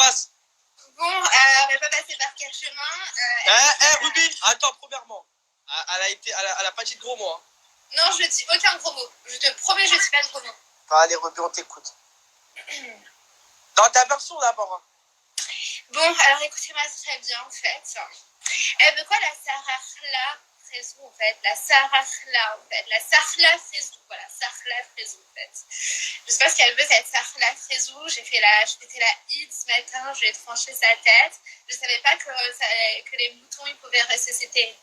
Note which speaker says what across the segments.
Speaker 1: passe.
Speaker 2: Bon, on va pas passer par quel chemin.
Speaker 1: Ruby, attends, premièrement. Elle a pas dit de gros mots. Hein.
Speaker 2: Non, je dis aucun gros mot. Je te promets, je dis pas de gros mots.
Speaker 1: Allez, Ruby, on t'écoute. Dans ta version d'abord. Hein.
Speaker 2: Bon, alors écoutez-moi très bien, en fait. Elle veut quoi, la Sarahla Frezou, en fait? La Sarahla, en fait. La Sarahla Frezou, voilà. Sarahla Frezou, en fait. Je sais pas ce qu'elle veut, cette Sarahla Frezou. J'ai fait la hit ce matin, je lui ai tranché sa tête. Je savais pas que les moutons, ils pouvaient ressusciter.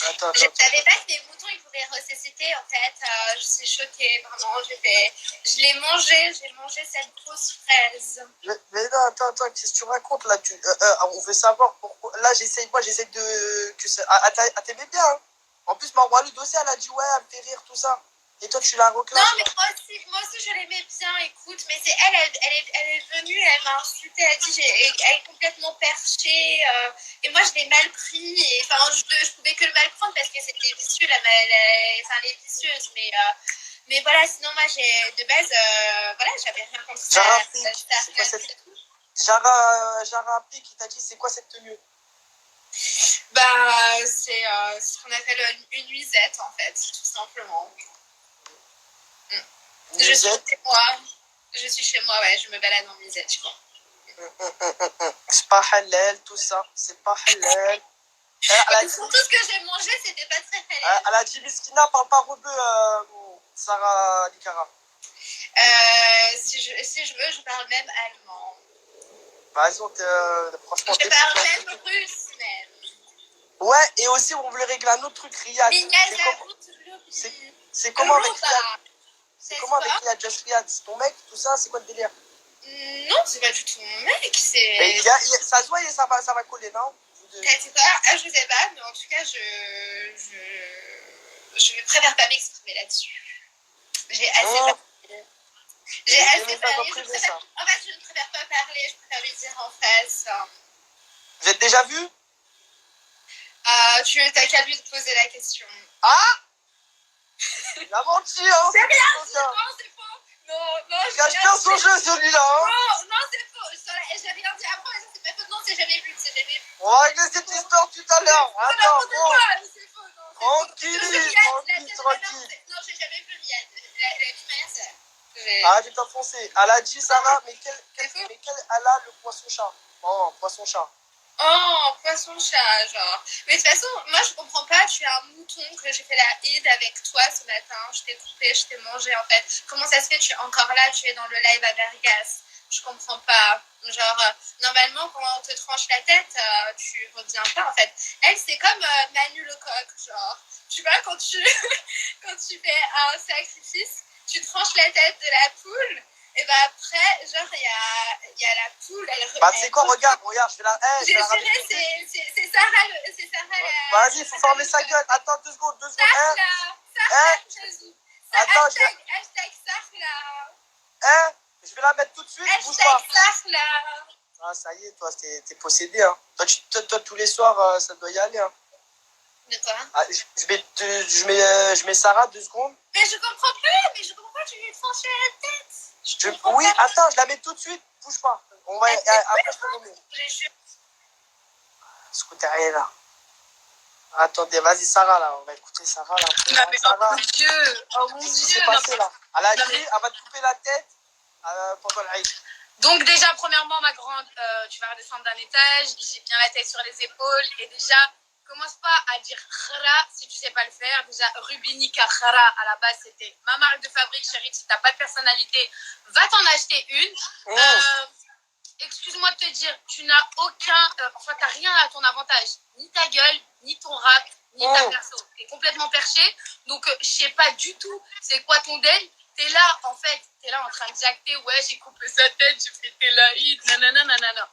Speaker 1: Attends.
Speaker 2: Je savais pas que les moutons ils pouvaient ressusciter en fait. Je suis choquée, vraiment. J'ai mangé cette grosse fraise.
Speaker 1: Mais non, attends, qu'est-ce que tu racontes là on veut savoir pourquoi. Là, j'essaie de. Elle t'aimait bien. Hein. En plus, Marwa Ludo aussi, elle a dit ouais, elle me fait rire, tout ça. Et toi, tu la reclasses.
Speaker 2: Non, mais moi aussi, je l'aimais bien, écoute. Mais c'est elle est venue, elle m'a insultée, elle a dit elle est complètement perchée. Et moi, je l'ai mal pris. Et enfin, je pouvais que le mal prendre parce que c'était vicieux, elle est vicieuse. Mais voilà, sinon, moi, de base, voilà, j'avais rien contre ça.
Speaker 1: Jara P qui t'a dit c'est quoi cette tenue?
Speaker 2: Bah, c'est ce qu'on appelle une nuisette, en fait, tout simplement. Je suis chez moi, ouais, je me balade en misette, tu vois.
Speaker 1: C'est pas halal, tout ça, c'est pas halal.
Speaker 2: Surtout ce que j'ai mangé, c'était pas très halal.
Speaker 1: Elle a dit Miskina, parle pas rebeu, Sarah Likara.
Speaker 2: Si je veux, je parle même allemand.
Speaker 1: Vas-y, franchement.
Speaker 2: Je parle même russe, même.
Speaker 1: Ouais, et aussi, on voulait régler un autre truc, Riyad. C'est comment avec Riyad? C'est comment avec Riyad, Just Riyad? C'est ton mec, tout ça, c'est quoi le délire?
Speaker 2: Non, c'est pas du tout mon mec, c'est...
Speaker 1: Mais ça se voit et ça va coller, non?
Speaker 2: C'est quoi? Je sais pas, mais en tout cas, je préfère pas m'exprimer là-dessus. J'ai assez parlé. En fait, je ne préfère pas parler, je préfère lui dire en face.
Speaker 1: Vous êtes déjà vu?
Speaker 2: Tu n'as qu'à lui poser la question.
Speaker 1: Ah! Il a menti, hein!
Speaker 2: C'est rien, non, c'est faux! Non,
Speaker 1: il cache bien son jeu, celui-là, hein!
Speaker 2: Non, c'est faux! J'ai rien dit après, mais ça, c'est pas faux. Non, c'est jamais vu,
Speaker 1: On va régler cette histoire tout à l'heure! Attends, bon!
Speaker 2: C'est faux, non!
Speaker 1: Tranquille!
Speaker 2: Non, j'ai jamais vu Riyad. La vie ma sœur.
Speaker 1: Arrête de t'enfoncer. Elle a dit, Sarah, mais quel elle a le poisson-chat? Oh, poisson-chat.
Speaker 2: Oh, poisson-chat, genre. Mais de toute façon, moi, je comprends pas. Tu es un mouton que j'ai fait la hid avec toi ce matin. Je t'ai coupé, je t'ai mangé, en fait. Comment ça se fait? Tu es encore là, tu es dans le live à Bergas. Je comprends pas. Genre, normalement, quand on te tranche la tête, tu reviens pas, en fait. Elle, c'est comme Manu Lecoq, genre. Tu vois, quand tu fais un sacrifice, tu tranches la tête de la poule. Et bah après, genre, il y a la poule,
Speaker 1: c'est quoi, regarde, je vais la...
Speaker 2: J'ai géré, c'est Sarah
Speaker 1: Vas-y, faut fermer sa gueule. Attends, 2 secondes.
Speaker 2: Sarah,
Speaker 1: attends,
Speaker 2: hashtag Sarah.
Speaker 1: Je vais la mettre tout de suite, bouge pas.
Speaker 2: Sarah.
Speaker 1: Ah, ça y est, toi, t'es possédé, hein. Toi, tous les soirs, ça doit y aller, hein.
Speaker 2: De quoi?
Speaker 1: Je mets Sarah, 2 secondes.
Speaker 2: Mais je comprends plus, tu lui tranches la tête.
Speaker 1: Oui, attends, je la mets tout de suite, bouge pas. Après, je te remets. Scooter est là. Attendez, vas-y, Sarah, là. On va écouter Sarah, là.
Speaker 2: Non, mais
Speaker 1: Sarah.
Speaker 2: oh mon Dieu.
Speaker 1: Qu'est-ce qui s'est passé, là? Elle a dit, elle va te couper la tête pendant la haït.
Speaker 2: Donc, déjà, premièrement, ma grande, tu vas redescendre d'un étage. J'ai bien la tête sur les épaules. Et déjà, commence pas à dire khara si tu sais pas le faire. Déjà, Rubinica khara, à la base, c'était ma marque de fabrique, chérie. Si t'as pas de personnalité, va t'en acheter une. Excuse-moi de te dire, tu n'as t'as rien à ton avantage. Ni ta gueule, ni ton rap, ni ta perso. T'es complètement perché. Donc, je sais pas du tout c'est quoi ton deal. T'es là, en fait, en train de jacter. Ouais, j'ai coupé sa tête, j'ai fait tes laïds, nanana.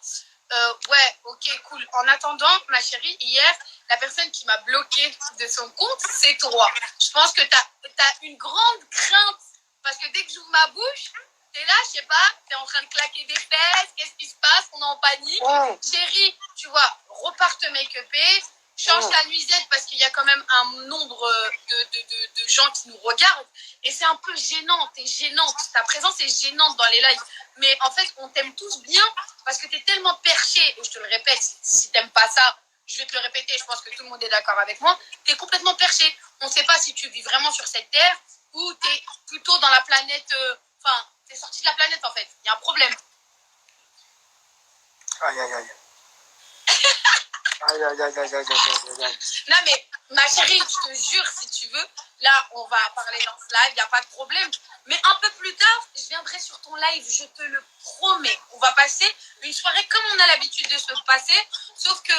Speaker 2: Ouais, ok, cool. En attendant, ma chérie, hier, la personne qui m'a bloqué de son compte, c'est toi. Je pense que t'as une grande crainte. Parce que dès que j'ouvre ma bouche, t'es là, je sais pas, t'es en train de claquer des fesses, qu'est-ce qui se passe? On est en panique. Chérie, tu vois, repars te make-upper. change ta nuisette parce qu'il y a quand même un nombre de gens qui nous regardent. Et c'est un peu gênant, t'es gênante. Ta présence est gênante dans les lives. Mais en fait, on t'aime tous bien parce que t'es tellement perché. Et je te le répète, si t'aimes pas ça, je vais te le répéter, je pense que tout le monde est d'accord avec moi. T'es complètement perché. On ne sait pas si tu vis vraiment sur cette terre ou t'es plutôt dans la planète... Enfin, t'es sorti de la planète en fait. Il y a un problème.
Speaker 1: Aïe, aïe, aïe. Aïe, aïe, aïe, aïe, aïe, aïe, aïe.
Speaker 2: Non mais, ma chérie, je te jure, si tu veux, là, on va parler dans ce live, il n'y a pas de problème. Mais un peu plus tard, je viendrai sur ton live, je te le promets. On va passer une soirée comme on a l'habitude de se passer, sauf que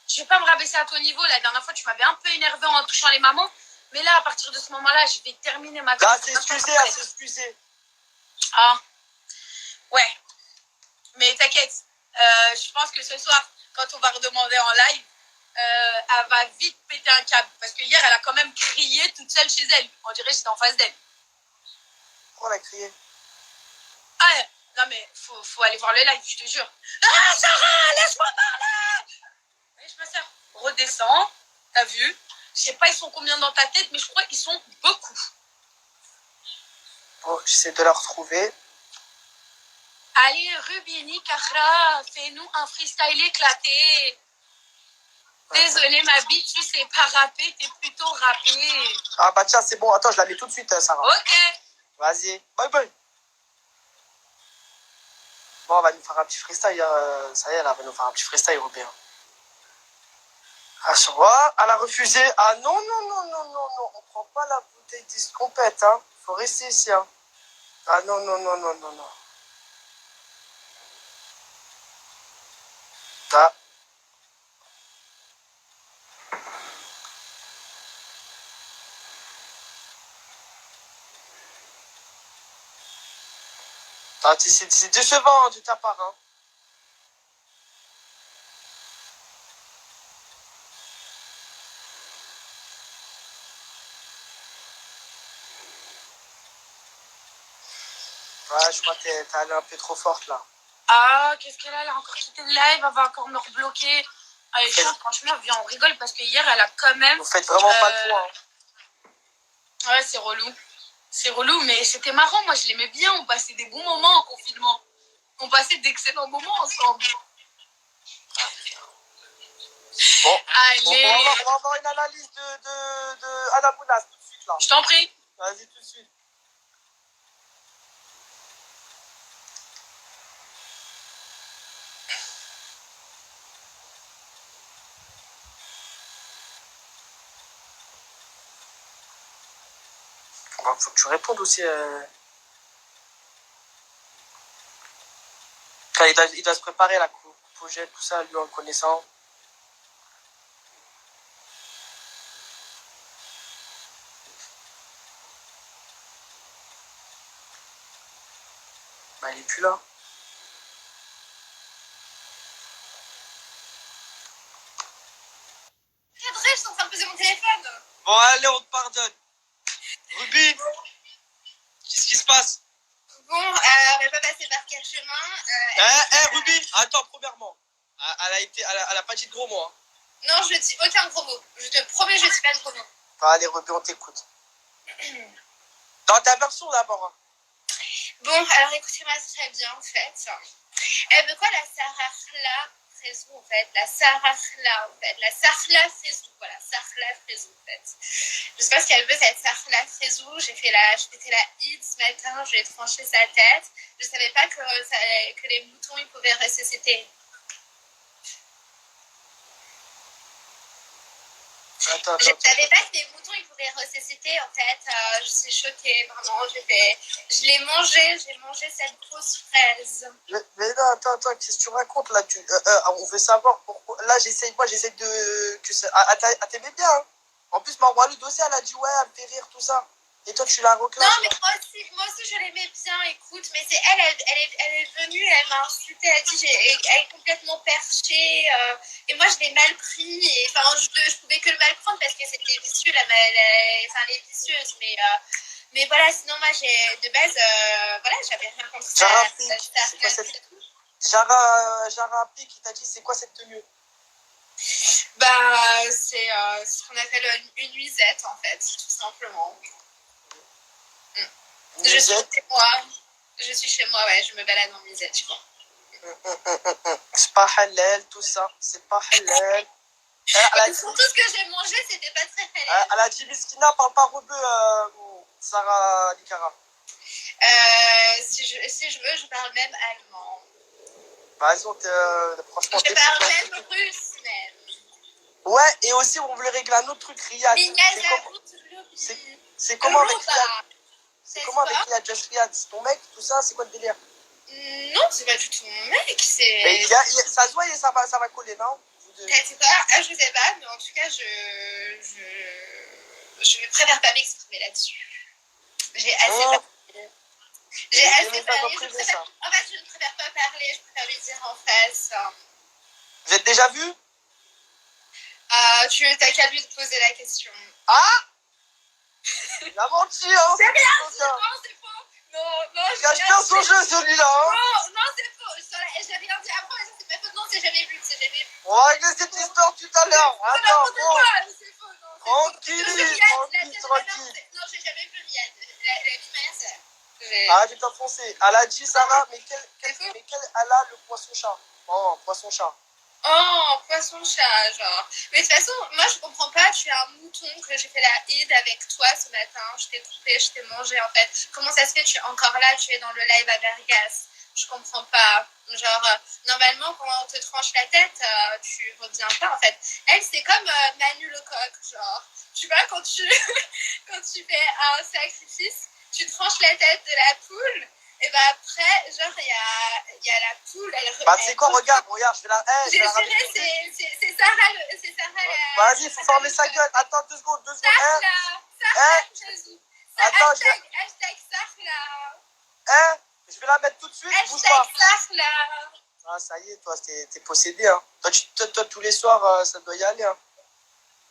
Speaker 2: je vais pas me rabaisser à ton niveau. La dernière fois, tu m'avais un peu énervé en touchant les mamans. Mais là, à partir de ce moment-là, je vais terminer ma...
Speaker 1: Là, c'est excusé, c'est excusé.
Speaker 2: Ah, ouais. Mais t'inquiète, je pense que ce soir, quand on va redemander en live, elle va vite péter un câble. Parce que hier, elle a quand même crié toute seule chez elle. On dirait que j'étais en face d'elle.
Speaker 1: Pourquoi elle a crié?
Speaker 2: Ah, non mais, faut aller voir le live, je te jure. Ah, Sarah, laisse-moi parler! Oui, ma soeur, redescends, t'as vu? Je sais pas, ils sont combien dans ta tête, mais je crois qu'ils sont beaucoup.
Speaker 1: Bon, j'essaie de la retrouver.
Speaker 2: Allez, Rubini, Kahra, fais-nous un freestyle éclaté. Désolée, ma bite, tu sais pas rapper, t'es plutôt rappé.
Speaker 1: Ah bah tiens, c'est bon. Attends, je la mets tout de suite, Sarah.
Speaker 2: Ok.
Speaker 1: Vas-y. Bye bye. Bon, on va nous faire un petit freestyle. Ça y est, là, on va nous faire un petit freestyle, Robin. Ah, je vois. Elle a refusé. Ah non, non, non, non, non, non. On prend pas la bouteille discompète, hein. Faut rester ici, hein. Ah non, non, non, non, non, non. Ah. Ah, c'est décevant, hein, de ta part, hein. Ouais, je crois que t'es allée un peu trop forte, là.
Speaker 2: Ah, qu'est-ce qu'elle a? Elle a encore quitté le live, elle va encore me rebloquer. Elle est chiante, franchement, viens, on rigole parce que hier, elle a quand même...
Speaker 1: Vous faites vraiment pas le point, hein.
Speaker 2: Ouais, c'est relou. C'est relou, mais c'était marrant. Moi, je l'aimais bien. On passait des bons moments en confinement. On passait d'excellents moments ensemble.
Speaker 1: Bon,
Speaker 2: allez.
Speaker 1: on va avoir une analyse de Anna Mounas tout de suite, là.
Speaker 2: Je t'en prie.
Speaker 1: Vas-y, tout de suite. Faut que tu répondes aussi. Enfin, il doit se préparer la coupe au jet, tout ça, lui en le connaissant. Bah, il est plus là.
Speaker 2: C'est vrai, je suis en train de poser mon téléphone.
Speaker 1: Bon, allez, on te pardonne. Ruby, qu'est-ce qui se passe?
Speaker 2: Bon, on va pas passer par quel chemin.
Speaker 1: Ruby, attends, premièrement. Elle a pas dit de gros mots, hein.
Speaker 2: Non, je dis aucun gros mot. Je te promets, je dis pas de gros mots.
Speaker 1: Bah, allez, Ruby, on t'écoute. Dans ta version d'abord, hein.
Speaker 2: Bon, alors écoutez-moi très bien, en fait. Elle veut quoi, la Sarahla Frezou, en fait? La Sarahla, en fait. La Sarahla Frezou, voilà. Sarahla Frezou, en fait. Je sais pas ce qu'elle veut, cette Sarahla Frezou. Je pétais la hit ce matin, je lui ai tranché sa tête. Je savais pas que les moutons, ils pouvaient ressusciter.
Speaker 1: Attends.
Speaker 2: Je savais pas que les moutons ils pouvaient ressusciter en fait. Je suis choquée, vraiment. J'ai mangé cette grosse fraise.
Speaker 1: Mais non, attends, qu'est-ce que tu racontes là? On veut savoir pourquoi. Là, j'essaye de. T'aimais bien, hein. En plus, Marwa le dossier, elle a dit ouais, elle me fait rire, tout ça. Et toi, tu la reclasses.
Speaker 2: Non, mais moi aussi, je l'aimais bien, écoute. Mais c'est elle est venue, elle m'a insultée, elle a dit, elle est complètement perchée. Et moi, je l'ai mal pris. Et enfin, je pouvais que le mal prendre parce que c'était vicieux, elle est vicieuse. Mais voilà, sinon, moi, de base, voilà, j'avais rien contre ça.
Speaker 1: Jara P qui t'a dit, c'est quoi cette tenue?
Speaker 2: Bah, c'est ce qu'on appelle une nuisette, en fait, tout simplement. Je suis chez moi. Je suis chez moi, ouais, je me balade en nuisette, je crois.
Speaker 1: C'est pas halal, tout ça. C'est pas halal.
Speaker 2: Et surtout, ce que j'ai mangé, c'était pas très halal.
Speaker 1: Elle a dit Miskina, parle pas rebeu, Sarah Likara.
Speaker 2: Si je veux, je parle même allemand.
Speaker 1: Vas-y, franchement,
Speaker 2: je parle même russe, même.
Speaker 1: Ouais, et aussi, on voulait régler un autre truc, Riyad. C'est comment avec Riyad? C'est comment avec Riyad, Josh Riyad? C'est ton mec, tout ça? C'est quoi le délire?
Speaker 2: Non, c'est pas du tout mon mec, c'est...
Speaker 1: Mais ça se voit et ça va coller, non?
Speaker 2: C'est quoi? Ah, je sais pas, mais en tout cas, je préfère pas m'exprimer là-dessus. J'ai assez parlé. J'ai assez parlé. En fait, je ne préfère pas parler, je préfère lui dire en face.
Speaker 1: Vous êtes déjà vu?
Speaker 2: Tu t'as qu'à lui poser la question.
Speaker 1: Ah! Il a menti, hein!
Speaker 2: C'est rien, non, c'est faux! Non,
Speaker 1: il cache bien son jeu, celui-là, hein!
Speaker 2: Non, c'est faux! J'ai rien dit après, mais ça, c'est pas faux. Non, c'est jamais vu, c'est jamais vu.
Speaker 1: On va régler cette histoire tout à l'heure. Attends, bon.
Speaker 2: C'est faux, non.
Speaker 1: Tranquille.
Speaker 2: Non, j'ai jamais vu Riyad. La vie de ma sœur.
Speaker 1: Ah, tu t'es enfoncé. Elle a dit, Sarah, mais quel elle a le poisson-chat? Oh, poisson-chat.
Speaker 2: Oh, poisson-chat, genre. Mais de toute façon, moi, je comprends pas. Tu es un mouton que j'ai fait la Eid avec toi ce matin. Je t'ai coupé, je t'ai mangé, en fait. Comment ça se fait? Tu es encore là, tu es dans le live à Vergas. Je comprends pas. Genre, normalement, quand on te tranche la tête, tu reviens pas, en fait. Elle, c'est comme Manu Lecoq, genre. Tu vois, quand tu fais un sacrifice, tu tranches la tête de la poule. Et bah après, genre, il y a la poule.
Speaker 1: Bah, tu sais quoi, regarde, je vais la.
Speaker 2: C'est Sarah, c'est Sarah la.
Speaker 1: Vas-y, faut fermer sa gueule. Attends, 2 secondes.
Speaker 2: Sarah, hashtag Sarah.
Speaker 1: Je vais la mettre tout de suite. Bouge pas.
Speaker 2: Sarah.
Speaker 1: Ah, ça y est, toi, t'es possédé, hein. Toi, tous les soirs, ça doit y aller, hein.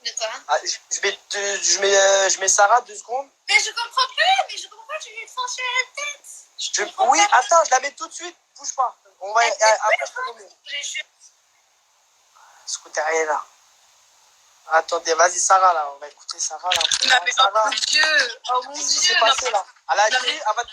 Speaker 2: De quoi?
Speaker 1: Ah, je mets Sarah, 2 secondes.
Speaker 2: Mais je comprends pas, tu lui trancher la tête.
Speaker 1: Oui, attends, je la mets tout de suite, bouge pas. On va, après, je te remets. Scooter est là. Attendez, vas-y, Sarah, là. On va écouter Sarah, là.
Speaker 2: Non, mais oh mon Dieu,
Speaker 1: Qu'est-ce qui s'est passé, là? Elle a dit, elle va te